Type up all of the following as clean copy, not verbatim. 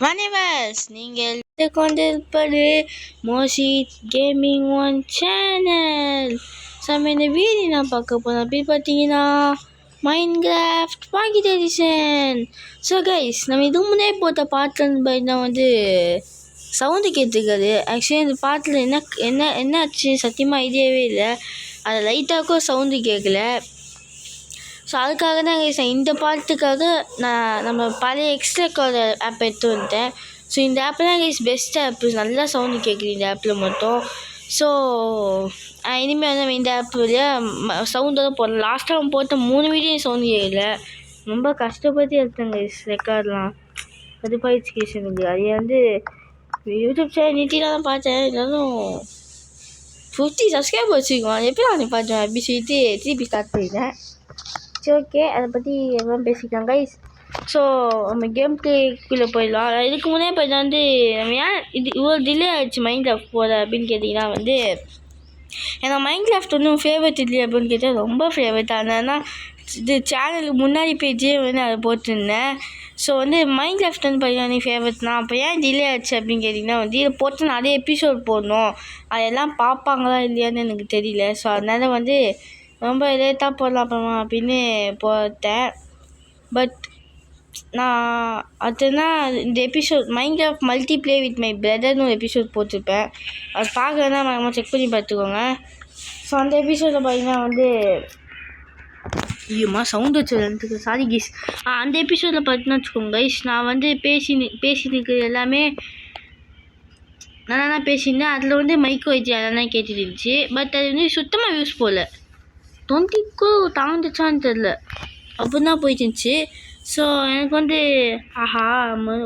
வணவஸ் நீங்கள் கொண்டிருப்பது Moshith gaming one channel. நம்ம இந்த வீடியோ நான் பார்க்க போகிறோம் அப்படின்னு பார்த்தீங்கன்னா Minecraft pocket edition. So guys, நம்ம இதுக்கு முன்னே போட்ட பாட்டில் பார்த்தீங்கன்னா சவுண்டு கேட்டுருக்காது. ஆக்சுவலி இந்த பாட்டில் என்ன ஆச்சு சத்தியமாக ஐடியாவே இல்லை. அது லைட்டாக சவுண்டு கேட்கல. ஸோ அதுக்காக தான் இந்த பாட்டுக்காக நான் நம்ம பழைய எக்ஸ்ட்ரா கால் ஆப் எடுத்து வந்துட்டேன். ஸோ இந்த ஆப் தான் பெஸ்ட் ஆப், நல்லா சவுண்டு கேட்குது இந்த ஆப்பில் மட்டும். ஸோ இனிமேல் வந்து நம்ம இந்த ஆப்பில் சவுண்டோட போடலாம். லாஸ்ட்டாக போட்ட 3 வீடியோ சவுண்டு கேட்கல, ரொம்ப கஷ்டப்பட்டு எடுத்தேங்க ரெக்கார்ட்லாம். அது பயிற்சிகேஷன் அது வந்து யூடியூப் சேனல் நீட்டிலாம் தான் பார்த்தேன். இருந்தாலும் 50 சப்ஸ்கிரைபர் வச்சுருக்கோம், எப்படி நான் பார்த்தேன் அப்படி சொல்லிட்டு திருப்பி ஸ்டார்ட் பண்ணிட்டேன். சரி, ஓகே, அதை பற்றி எல்லாம் பேசிக்கலாம் கைஸ். ஸோ நம்ம கேம் பிளேக்குள்ளே போயிடலாம். இதுக்கு முன்னே போய்ட்டு நம்ம ஏன் இவ்வளோ டிலே ஆகிடுச்சு மைன்கிராஃப்ட் போகிற அப்படின்னு கேட்டிங்கன்னா ஏன்னா மைன்கிராஃப்ட் ஃபேவரட் இல்லையா அப்படின்னு கேட்டால் ரொம்ப ஃபேவரட். ஆனால் இது சேனலுக்கு முன்னாடி பேஜே அதை போட்டிருந்தேன். ஸோ மைன்கிராஃப்ட் பார்த்தீங்கன்னா ஃபேவரட்னா அப்போ ஏன் டிலே ஆச்சு அப்படின்னு கேட்டிங்கன்னா இதை போட்டு நிறைய எபிசோட் போடணும், அதெல்லாம் பார்ப்பாங்களா இல்லையான்னு எனக்கு தெரியல. ஸோ அதனால் ரொம்ப லேட்டாக போடலாம் அப்புறமா அப்படின்னு போட்டேன். பட் நான் அதுனா இந்த episode Minecraft multi play with my பிரதர்னு ஒரு எபிசோட் போட்டிருப்பேன். அது பார்க்கறதுனா நம்ம செக் பண்ணி பார்த்துக்கோங்க. ஸோ அந்த எபிசோடில் பார்த்தீங்கன்னா ஐயோம்மா சவுண்ட் வச்சுருக்கு, சாரி கைஸ். அந்த எபிசோடில் பார்த்தீங்கன்னா வச்சுக்கோங்க கைஸ், நான் பேசினுக்கு எல்லாமே நல்லா தான் பேசியிருந்தேன். அதில் மைக் வச்சு அதெல்லாம் கேட்டுட்டு இருந்துச்சு. பட் அது சுத்தமாக யூஸ் போகல, 20க்கு தாழ்ந்துச்சான்னு தெரில, அப்படின்னா போயிட்டு இருந்துச்சு. ஸோ எனக்கு ஆஹா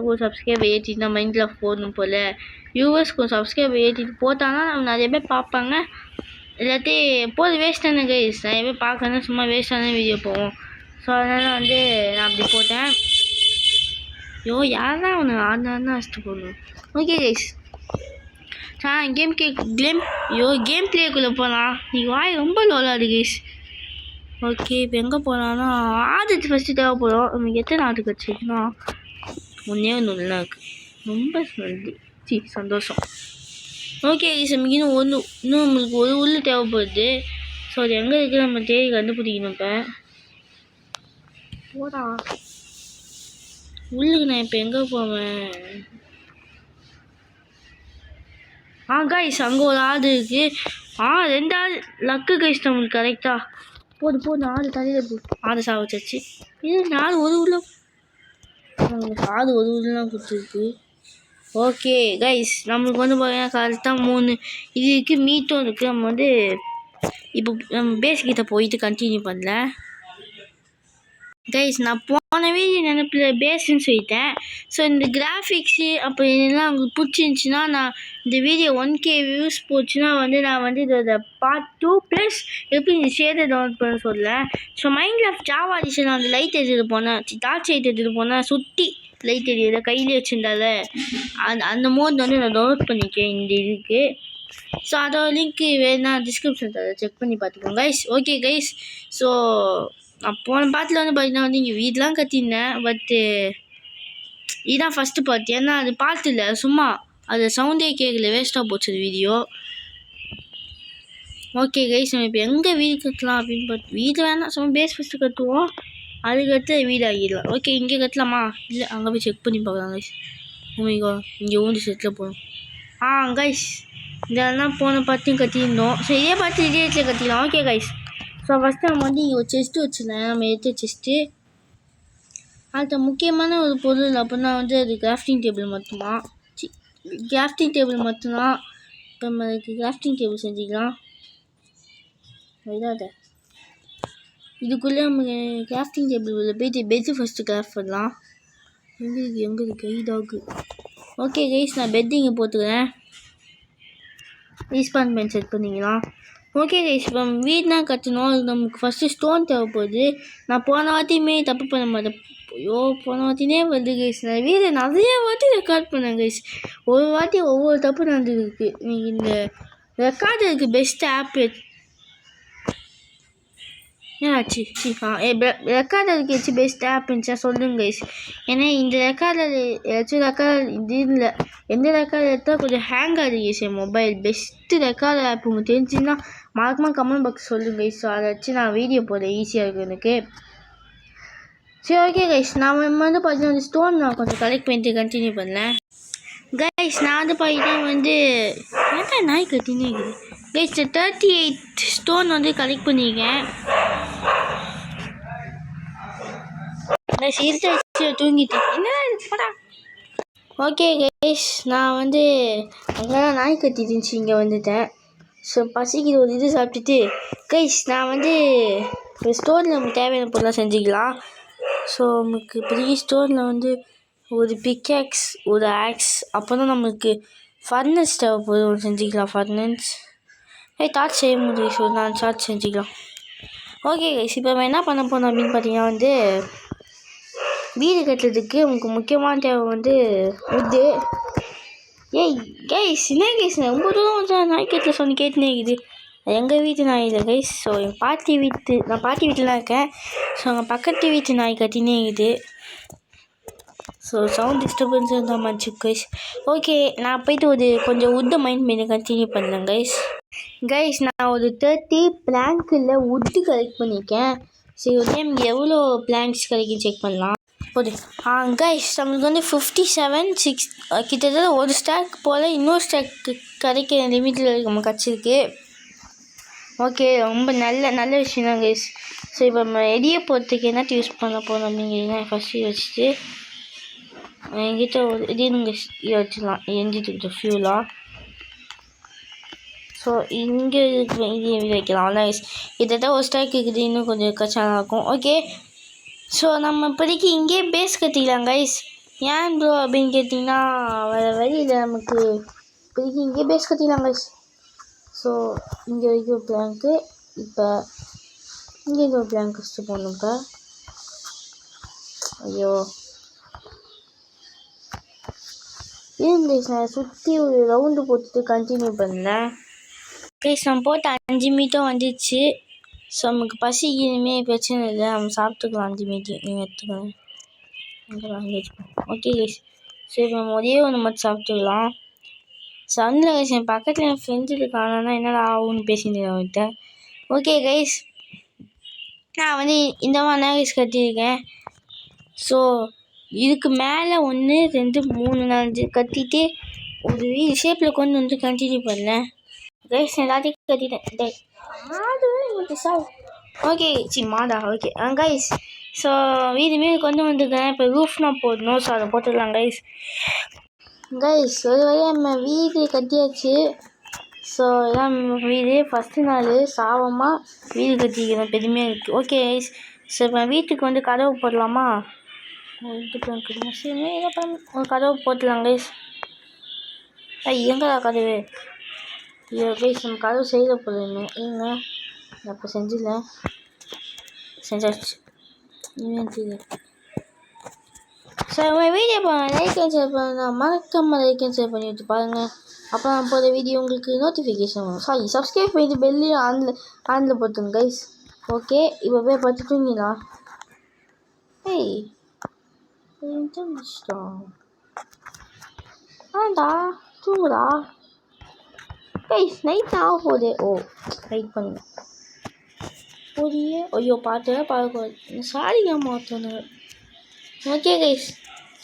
ஒரு சப்ஸ்கிரைபர் ஏற்றிட்டு நான் மைண்டில் போடணும் போல், யூஎஸ் கொஞ்சம் சப்ஸ்கிரைபர் ஏற்றிட்டு போட்டாங்கன்னா நம்ம நிறைய பேர் பார்ப்பாங்க. எல்லாத்தையும் போது வேஸ்ட்டான கைஸ், நிறைய பேர் பார்க்கணுன்னா சும்மா வேஸ்ட்டான வீடியோ போவோம். ஸோ அதனால் நான் அப்படி போட்டேன். யாரெல்லாம் ஒன்று ஆடுனா அடிச்சுட்டு போகணும். ஓகே கைஸ், கேம் பிளேக்குள்ளே போகலாம். நீங்கள் வாய் ரொம்ப லோலாது கைஸ். ஓகே, இப்போ எங்கே போகலான்னா ஆடுக்கு ஃபஸ்ட்டு தேவைப்படும். நமக்கு எத்தனை ஆடு கிடச்சிருக்குன்னா ஒன்றே நல்லா இருக்குது, ரொம்ப சந்தோஷம். ஓகே கைஸ், நமக்கு இன்னும் நம்மளுக்கு ஒரு உள்ளு தேவைப்படுது. ஸோ அது எங்கே இருக்குது நம்ம தேடி கண்டுபிடிக்கணும். இப்போ போடா உள்ளுக்கு நான் இப்போ எங்கே போவேன்? கைஸ், அங்கே ஒரு ஆடு இருக்குது. 2 ஆடு லக்கு கைஸ் நம்மளுக்கு கரெக்டாக. போது ஆடு தலையில் ஆடு சாவச்சாச்சு. இது ஆடு ஒரு உள்ள கொடுத்துருக்கு. ஓகே கைஸ், நம்மளுக்கு பார்த்தீங்கன்னா கரெக்டாக 3 இது இருக்குது, மீட்டும் இருக்குது. நம்ம இப்போ நம்ம பேஸ்கிட்ட போயிட்டு கண்டினியூ பண்ணல கைஸ். நான் போன வீடியோ நினைப்பில் பேஸ்ன்னு சொல்லிட்டேன். ஸோ இந்த கிராஃபிக்ஸு அப்போ இதெல்லாம் உங்களுக்கு பிடிச்சிருந்துச்சின்னா நான் இந்த வீடியோ 1K வியூஸ் போச்சுன்னா நான் இதோட பார்ட் 2 ப்ளஸ் எப்படி இந்த ஷேரை டவுன்லோட் பண்ண சொல்ல. ஸோ மைன்கிராஃப்ட் ஜாவா எடிஷன் அந்த லைட் எடுத்துகிட்டு போனேன், டார்ச் லைட் எடுத்துகிட்டு போனேன், சுற்றி லைட் எரியுது கையிலே வச்சுருந்தால அந்த மோட் நான் டவுன்லோட் பண்ணிக்கேன் இந்த இதுக்கு. ஸோ அதோட லிங்க்கு வேணா டிஸ்கிரிப்ஷன் செக் பண்ணி பார்த்துக்கோங்க கைஸ். ஓகே கைஸ், ஸோ நான் போன பாட்டில் பார்த்தீங்கன்னா இங்கே வீடெலாம் கட்டியிருந்தேன். பட்டு இதுதான் ஃபஸ்ட்டு பார்த்து, ஏன்னா அது பார்த்து இல்லை, சும்மா அது சவுண்டே கேட்கல, வேஸ்ட்டாக போச்சு வீடியோ. ஓகே கைஸ், நம்ம இப்போ எங்கே வீடு கட்டலாம் அப்படின்னு பார்த்து, வீடு வேணாம் சும்மா பேஸ் ஃபஸ்ட்டு கட்டுவோம், அதுக்கடுத்து வீடு ஆகிடலாம். ஓகே, இங்கே கட்டலாமா? இல்லை அங்கே போய் செக் பண்ணி பார்க்கலாம் கைஸ். ஓமிங்கோ இங்கே ஊந்து செட்டில் போகணும். கைஸ், இதெல்லாம் போன பார்த்தையும் கட்டியிருந்தோம். ஸோ இதே பார்த்து இதே இடத்துல கட்டிடலாம். ஓகே கைஸ், ஸோ ஃபஸ்ட்டு நம்ம இங்கே ஒரு செஸ்ட்டு வச்சுருந்தேன், நம்ம எடுத்த செஸ்ட்டு. அடுத்த முக்கியமான ஒரு பொருள் அப்படின்னா அது கிராஃப்டிங் டேபிள் மட்டும்தான். கிராஃப்டிங் டேபிள் மட்டும்தான். இப்போ நம்ம அதுக்கு கிராஃப்டிங் டேபிள் செஞ்சுக்கலாம். இதாத இதுக்குள்ளே நம்ம கிராஃப்டிங் டேபிள் உள்ள போய்ட்டு பெட்டு ஃபஸ்ட்டு கிராஃப்ட் பண்ணலாம். எங்கே இருக்கு டாக்கு? ஓகே கைஸ், நான் பெட்டு இங்கே போட்டுக்கிறேன். ரீஸ்பான்மெண்ட் செட் பண்ணிக்கலாம். ஓகே கைஸ், இப்போ வீடுனா கட்டணும், அது நமக்கு ஃபஸ்ட்டு ஸ்டோன் தேவைப்படுது. நான் போன வாட்டியுமே தப்பு பண்ண மாட்டேன். போன வாட்டினே கைஸ், நான் வீடு நிறைய வாட்டி ரெக்கார்ட் பண்ணேன் கைஸ். ஒரு வாட்டி ஒவ்வொரு தப்பு நடந்துருக்கு. நீங்கள் இந்த ரெக்கார்டு இருக்குது பெஸ்ட் ஆப்பு. ஏன்னாச்சு ரெக்கார்டருக்கு வச்சு பெஸ்ட் ஆப் இருந்துச்சா சொல்லுங்க கைஸ். ஏன்னா இந்த ரெக்கார்டர் ஏதாச்சும் ரெக்கார்டர் இது இல்லை, எந்த ரெக்கார்டர் எடுத்தால் கொஞ்சம் ஹேங் ஆகுது என் மொபைல். பெஸ்ட்டு ரெக்கார்டர் ஆப் உங்களுக்கு தெரிஞ்சுன்னா மறக்காம கமெண்ட் பாக்ஸ் சொல்லுங்க கைஸ். ஸோ அதை வச்சு நான் வீடியோ போட ஈஸியாக இருக்கும் எனக்கு. சரி ஓகே கைஸ், நான் வந்து பார்த்தீங்கன்னா ஸ்டோன் நான் கொஞ்சம் கலெக்ட் பண்ணிட்டு கண்டினியூ பண்ணேன் கைஸ். நான் வந்து பார்த்தீங்கன்னா ஏன்டா நாய் கட்டினே இருக்குது கைஸ். 38 ஸ்டோன் வந்து கலெக்ட் பண்ணியிருக்கேன். தூங்கிட்டேன் என்ன. ஓகே கைஸ், நான் வந்து அங்கெல்லாம் நாய் கட்டிட்டு இருந்துச்சு, இங்கே வந்துட்டேன். ஸோ பசிக்கு ஒரு இது சாப்பிட்டுட்டு கைஸ் நான் வந்து ஸ்டோரில் நமக்கு தேவையான பொருளாக செஞ்சுக்கலாம். ஸோ நமக்கு பெரிய ஸ்டோரில் வந்து ஒரு பிக்கேக்ஸ், ஒரு ஆக்ஸ், அப்போ தான் நம்மளுக்கு ஃபர்னஸ் தேவைப்படும், செஞ்சுக்கலாம் ஃபர்னஸ். டார்ச் செய்ய முடியும், ஸோ நான் டார்ச் செஞ்சுக்கலாம். ஓகே கைஸ், இப்போ என்ன பண்ண போனோம் அப்படின்னு பார்த்தீங்கன்னா வந்து வீடு கட்டுறதுக்கு உங்களுக்கு முக்கியமான தேவை வந்து உட்டு. ஏய் கைஸ், என்ன கைஸ் ரொம்ப தூரம் வந்து நாய்க்கட்டில் சொன்ன கேட்டுனே இருக்குது. எங்கள் வீட்டு நாய் இல்லை கைஸ். ஸோ எங்கள் நான் பாட்டி வீட்டில் தான் இருக்கேன். ஸோ எங்கள் பக்கத்து வீட்டு நாய் கட்டினே இருக்குது. ஸோ சவுண்ட் டிஸ்டர்பன்ஸ் இருந்தால் மன்னிச்சு கைஸ். ஓகே, நான் போய்ட்டு கொஞ்சம் உட்டை மைண்ட் பண்ணி கண்டினியூ பண்ணேன் கைஸ். நான் ஒரு 30 பிளாங்க்கில் உட்டு கலெக்ட் பண்ணியிருக்கேன். சரி ஓகே, எவ்வளோ பிளாங்க்ஸ் கிடைக்குன்னு செக் பண்ணலாம். கைஸ் நம்மளுக்கு வந்து 57 கிட்டத்தட்ட ஒரு ஸ்டாக் போல் இன்னொரு ஸ்டாக் கிடைக்கிற லிமிட்டில் நம்ம கிடச்சிருக்கு. ஓகே, ரொம்ப நல்ல விஷயம் தான் கைஸ். ஸோ இப்போ நம்ம எரிய போகிறதுக்கு என்ன யூஸ் பண்ண போகிறோம் அப்படிங்கிறீங்கன்னா ஃபஸ்ட்டு வச்சுட்டு என்கிட்ட ஒரு இதுங்க வச்சுக்கலாம், எரிஞ்சிட்டு ஃபியூலாக. ஸோ இங்கே இது வைக்கலாம் அவ்வளோ கைஸ். கிட்டத்தட்ட ஒரு ஸ்டாக் இருக்குது, இன்னும் கொஞ்சம் கஷ்டம் இருக்கும். ஓகே, ஸோ நம்ம இப்போதைக்கு இங்கேயே பேஸ் கட்டிக்கலாம் கைஸ். ஏன் ப்ரோ அப்படின்னு கேட்டிங்கன்னா வேறு வழியில் நமக்கு இப்போதைக்கு இங்கேயே பேஸ் கட்டிக்கலாம் கைஸ். ஸோ இங்கே வரைக்கும் ஒரு பிளாங்க்கு, இப்போ இங்கே ஒரு பிளாங்க் வச்சுட்டு போகணும். இப்போ ஐயோ இருங்க கைஸ், நான் சுற்றி ஒரு ரவுண்டு போட்டுட்டு கண்டினியூ பண்ணேன் கைஸ். நம்ம போட்டு 5 மீட்டர் வந்துடுச்சு. ஸோ நமக்கு பசி இனிமே பிரச்சனை இல்லை, நம்ம சாப்பிட்டுக்கலாம் 5 மீட்டர். நீங்கள் எடுத்துக்கலாம், வாங்கி வச்சுக்கோங்க. ஓகே கைஸ், சரி நம்ம ஒரே ஒன்று மட்டும் சாப்பிட்டுக்கலாம். சன்னில் கைஸ் என் பக்கத்தில் என் ஃப்ரெண்ட்ஸ் இருக்கானா என்னடா ஆகுன்னு பேசிட்டு அவன்கிட்ட. ஓகே கைஸ், நான் வந்து இந்த மாதிரி தான் கைஸ் கட்டியிருக்கேன். ஸோ இதுக்கு மேலே 1 2 3 4 கட்டிட்டு ஒரு வீடு ஷேப்பில் கொண்டு வந்து கண்டினியூ பண்ணேன் கைஸ். எல்லாத்தையும் கட்டிட்டேன். ஓகே மாடா. ஓகே கைஸ், ஸோ வீடு கொண்டு வந்துருக்கேன். இப்போ ரூஃப்லாம் போடணும், ஸோ அதை போட்டுடலாம் கைஸ். ஒரு வழியாக நம்ம வீடு கட்டியாச்சு. ஸோ இதான் வீடு ஃபஸ்ட்டு நாள் சாவமாக வீடு கட்டிக்கிறேன், பெருமையாக இருக்குது. ஓகே கைஸ், ஸோ இப்போ வீட்டுக்கு வந்து கதவு போடலாமா? ஒரு கதவு போட்டுடலாம் கைஸ். எங்கடா கதவு? ஐயோ கைஸ், நம்ம கதவு செய்த போதுங்க. ஏங்க அப்போ செஞ்சாச்சு. So video like and share பண்ண மறக்காமல் லைக் அண்ட் ஷேர் பண்ணி விட்டு பாருங்கள். அப்போ நான் போகிற வீடியோ உங்களுக்கு நோட்டிஃபிகேஷன் வரும். சப்ஸ்கிரைப் பண்ணிட்டு பெல்லையும் ஆனில் போட்டுங்க கைஸ். ஓகே, இப்போ போய் பார்த்து தூங்கிடலாம். ஆண்டா தூங்குடா கைஸ், நைட் ஆக போகுது. வெயிட் பண்ணுங்க. ஐயோ பார்க்கக்கூடாது, சாரிங்க மாற்றணும். ஓகே கைஸ்,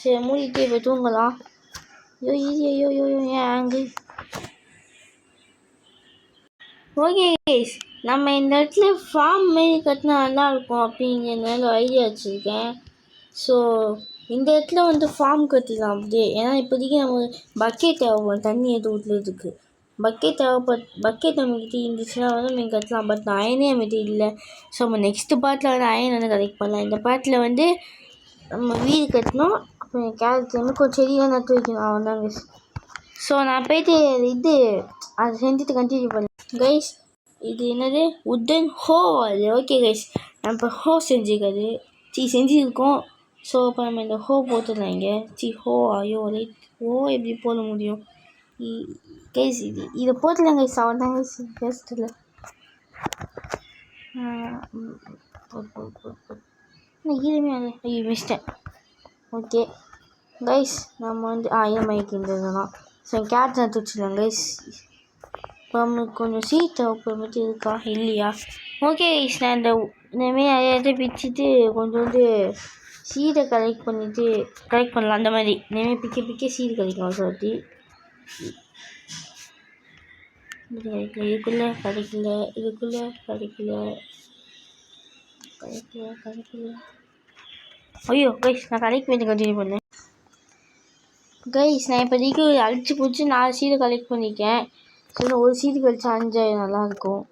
சரி மூடிட்டு இப்போ தூங்கலாம். ஐயோ ஏன் ஆங்கு. ஓகே கைஸ், நம்ம இந்த இடத்துல ஃபார்ம் மாரி கட்டினா நல்லாயிருக்கும் அப்படிங்கிறதுனால ஐடியா வச்சுருக்கேன். ஸோ இந்த இடத்துல வந்து ஃபார்ம் கட்டிடலாம் அப்படியே. ஏன்னா இப்போதைக்கு நம்ம பக்கெட் தேவைப்படும் தண்ணி எடுத்து ஊற்றுறதுக்கு. பக்கெட் நம்மக்கிட்ட இருந்துச்சுன்னா வந்து நீங்கள் கட்டலாம். பட் அயனே நம்மகிட்ட இல்லை. ஸோ நம்ம நெக்ஸ்ட்டு பார்ட்டில் வந்து அயன் வந்து கலெக்ட் பண்ணலாம். இந்த பார்ட்டில் வந்து நம்ம வீடு கட்டணும். அப்புறம் கேரட் கொஞ்சம் செடியெலாம் நட்டு வைக்கணும், அவன் தான் கைஸ். ஸோ நான் போய்ட்டு அதை செஞ்சுட்டு கண்டினியூ பண்ணேன் கைஸ். இது என்னது உட்டன் ஹோ அது. ஓகே கைஸ், நம்ம இப்போ ஹோ செஞ்சுருக்கோம். ஸோ இப்போ நம்ம இந்த ஹோ போட்டுடலாம் இங்கே. ஐயோ எப்படி போட முடியும் கைஸ்? இதை போட்டுடலாம் கைஸ். அவன் தான் கைஸ் பேசுறதில்ல. ஈரமே ஐயோ மிஸ்டேன். ஓகே கைஸ், நம்ம வந்து ஈரமாயிக்கின்றதுலாம். ஸோ கேட் நான் தூச்சிடலாம் கைஸ். இப்போ நம்மளுக்கு கொஞ்சம் சீட் தேவைப்படுறது இருக்கா இல்லையா? ஓகே கைஸ், நான் இந்தமாரி நிறைய இடத்த பிச்சுட்டு கொஞ்சோண்டு சீடை கலெக்ட் பண்ணலாம். அந்த மாதிரி இனிமேல் பிக்க சீடு கிடைக்கும். சாட்டி இதுக்குள்ளே கிடைக்கல. ஐயோ கைஸ், நான் கலெக்ட் பண்ணி கண்டினியூ பண்ணேன். கைஸ், நான் இப்போதைக்கு அழிச்சு பிடிச்சி 4 சீடை கலெக்ட் பண்ணியிருக்கேன். ஸோ ஒரு சீடு கழிச்சா 5 நல்லாயிருக்கும்.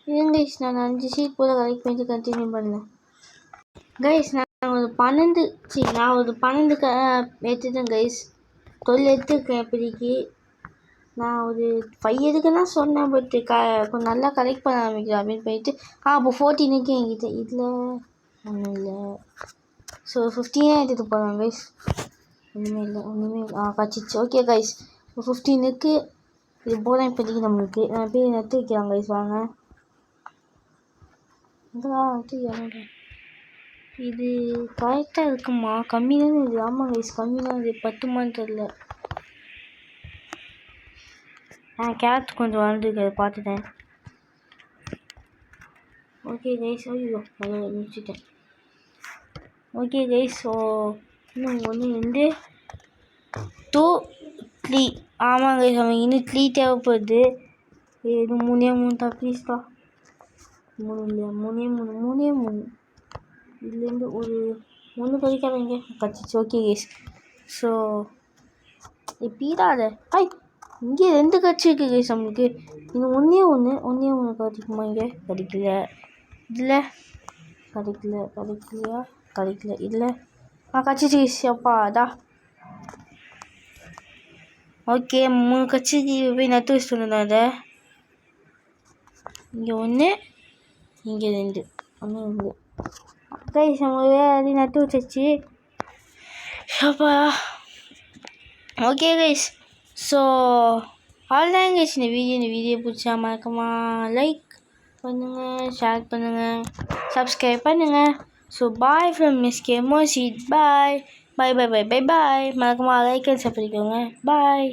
இல்லைங்க கைஸ், நான் 5 சீட் போல் கலெக்ட் பண்ணிட்டு கண்டினியூ பண்ணேன். கைஸ், நான் ஒரு 12 எடுத்துட்டேன் கைஸ். 12 எடுத்துருக்கேன் இப்போதைக்கு. நான் ஒரு 5 எடுக்கன்னா சொன்னேன். பட் கொஞ்சம் நல்லா கலெக்ட் பண்ண ஆரம்பிக்கிறேன் அப்படின்னு போயிட்டு அப்போ 14 என்கிட்ட இதில் ஒன்றும் இல்லை. ஸோ 15 எடுத்துகிட்டு போகிறேன் கைஸ். ஒன்றுமே கச்சிச்சு. ஓகே கைஸ், 15 இது போகிறேன் இப்போதைக்கு. நம்மளுக்கு போய் நட்டு வைக்கிறாங்க கைஸ். வாங்க இது கரெக்டாக இருக்குமா? கம்மி தானே இது. ஆமாம் கைஸ், கம்மி தான் இது. 10 தெரியல. கேரட் கொஞ்சம் வளர்ந்துருக்கு, அதை பார்த்துட்டேன். ஓகே கைஸ், ஐயோ அதை முடிச்சுட்டேன். ஓகே கைஸ், ஸோ இன்னும் 1 2 2 3 ஆமாம் கைஸ், அவன் இன்னும் 3 தேவைப்படுது. இது 3 தான் ப்ளீஸ் தான். 3 இல்லையா? 3 இதுலேருந்து ஒரு 1 கழிக்காதீங்க. கச்சிச்சு. ஓகே கைஸ், ஸோ எப்பீடாத இங்கே 2 கட்சி இருக்குது கைஸ் நம்மளுக்கு. இன்னும் ஒன்றே கிடைக்குமா? இங்கே கிடைக்கல. இதில் கிடைக்கல. இதில் கட்சிச்சு கைஸ். அப்பா அதா. ஓகே, 3 கட்சிக்கு போய் நட்டு வச்சுட்டு வந்தேன். அதை இங்கே 1 இங்கே 2 கைஸ், நம்ம அதையும் நட்டு வச்சாச்சு. அப்பா ஓகே கைஸ், ஸோ அவ்வளோதான் கைஸ். இந்த வீடியோ பிடிச்சா மறக்காம லைக் பண்ணுங்கள், ஷேர் பண்ணுங்கள், சப்ஸ்கிரைப் பண்ணுங்கள். ஸோ பாய் ஃப்ரம் மிஸ் கேமோ சீட். பாய். மறக்காம லைக் அண்ட் சப்ஸ்கிரைப் பண்ணிக்கோங்க. பாய்.